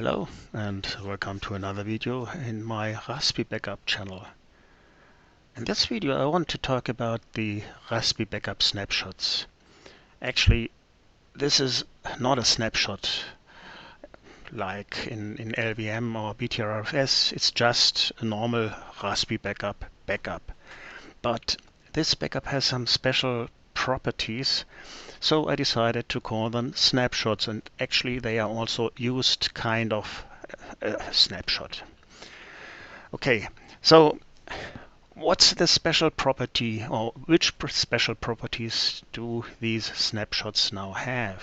Hello and welcome to another video in my raspiBackup channel. In this video I want to talk about the raspiBackup snapshots. Actually, this is not a snapshot like in LVM or btrfs. It's just a normal raspiBackup backup. But this backup has some special properties, so I decided to call them snapshots, and actually they are also used kind of a snapshot. Okay, so what's the special property, or which special properties do these snapshots now have?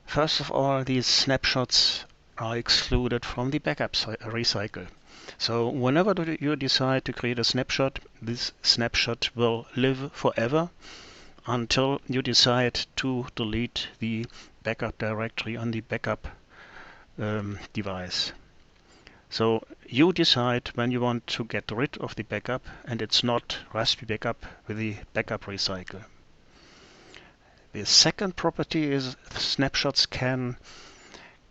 First of all, these snapshots are excluded from the backup recycle. So whenever you decide to create a snapshot, this snapshot will live forever until you decide to delete the backup directory on the backup device. So you decide when you want to get rid of the backup, and it's not raspiBackup with the backup recycle. The second property is snapshots can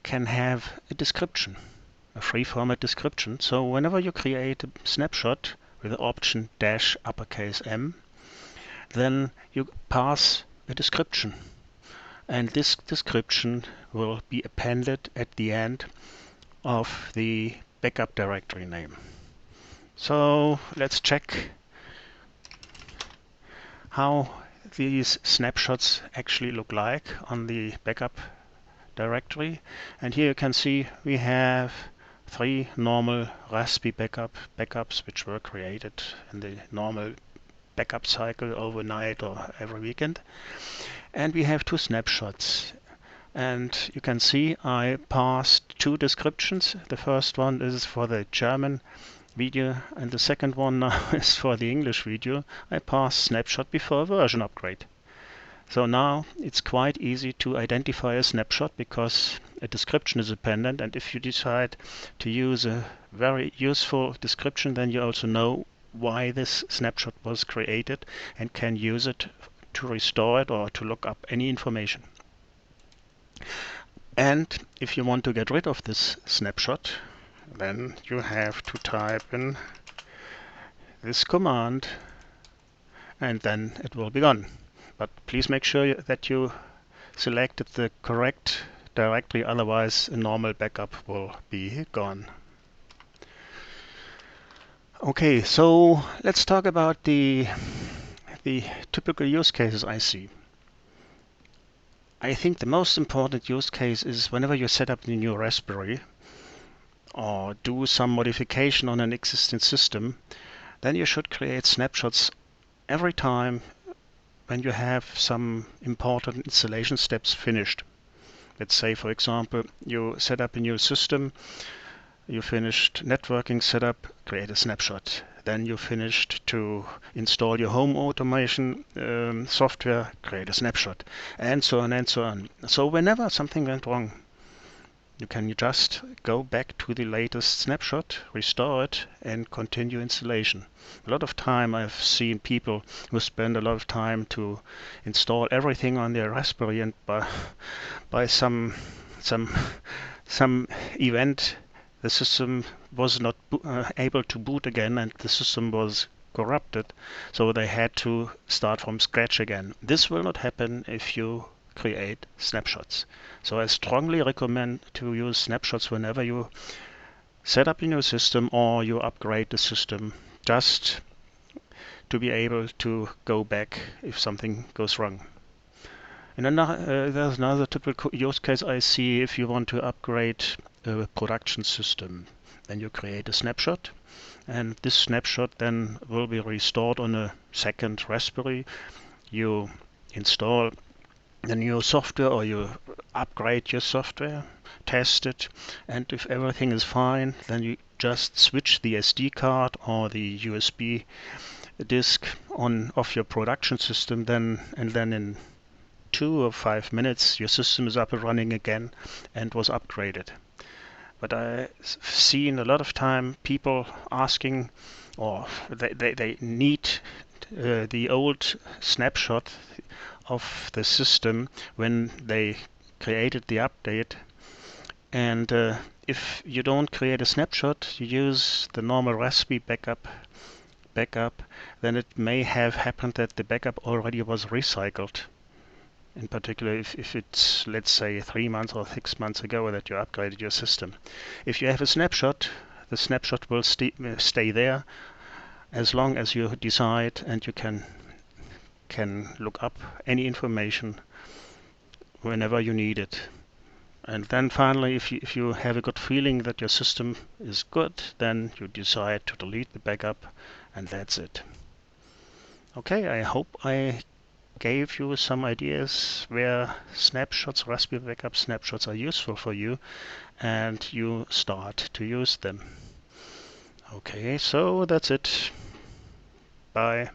have a description, a free format description. So whenever you create a snapshot with the option -M, then you pass a description, and this description will be appended at the end of the backup directory name. So let's check how these snapshots actually look like on the backup directory. And here you can see we have 3 normal raspiBackup backups which were created in the normal backup cycle overnight or every weekend. And we have 2 snapshots. And you can see I passed 2 descriptions. The first one is for the German video, and the second one now is for the English video. I passed snapshot before version upgrade. So now it's quite easy to identify a snapshot because a description is appended, and if you decide to use a very useful description, then you also know why this snapshot was created and can use it to restore it or to look up any information. And if you want to get rid of this snapshot, then you have to type in this command, and then it will be gone. But please make sure that you selected the correct directory, otherwise a normal backup will be gone. Okay, so let's talk about the typical use cases I see. I think the most important use case is whenever you set up the new Raspberry or do some modification on an existing system, then you should create snapshots every time when you have some important installation steps finished. Let's say, for example, you set up a new system, you finished networking setup, create a snapshot. Then you finished to install your home automation software, create a snapshot, and so on and so on. So whenever something went wrong, you can just go back to the latest snapshot, restore it, and continue installation. A lot of time I've seen people who spend a lot of time to install everything on their Raspberry, and by some event the system was not able to boot again, and the system was corrupted, so they had to start from scratch again. This will not happen if you create snapshots. So I strongly recommend to use snapshots whenever you set up a new system or you upgrade the system, just to be able to go back if something goes wrong. And there's another typical use case I see. If you want to upgrade a production system, then you create a snapshot, and this snapshot then will be restored on a second Raspberry. You install the new software or you upgrade your software, test it, and if everything is fine, then you just switch the SD card or the USB disk on off your production system, and then in 2 or 5 minutes your system is up and running again and was upgraded. But I've seen a lot of time people asking, or they need the old snapshot of the system when they created the update. And if you don't create a snapshot, you use the normal raspiBackup, then it may have happened that the backup already was recycled. In particular, if it's, let's say, 3 months or 6 months ago that you upgraded your system. If you have a snapshot, the snapshot will stay there as long as you decide, and you can look up any information whenever you need it. And then finally, if you have a good feeling that your system is good, then you decide to delete the backup, and that's it. Okay, I hope I gave you some ideas where snapshots, raspiBackup snapshots are useful for you, and you start to use them. Okay, so that's it. Bye.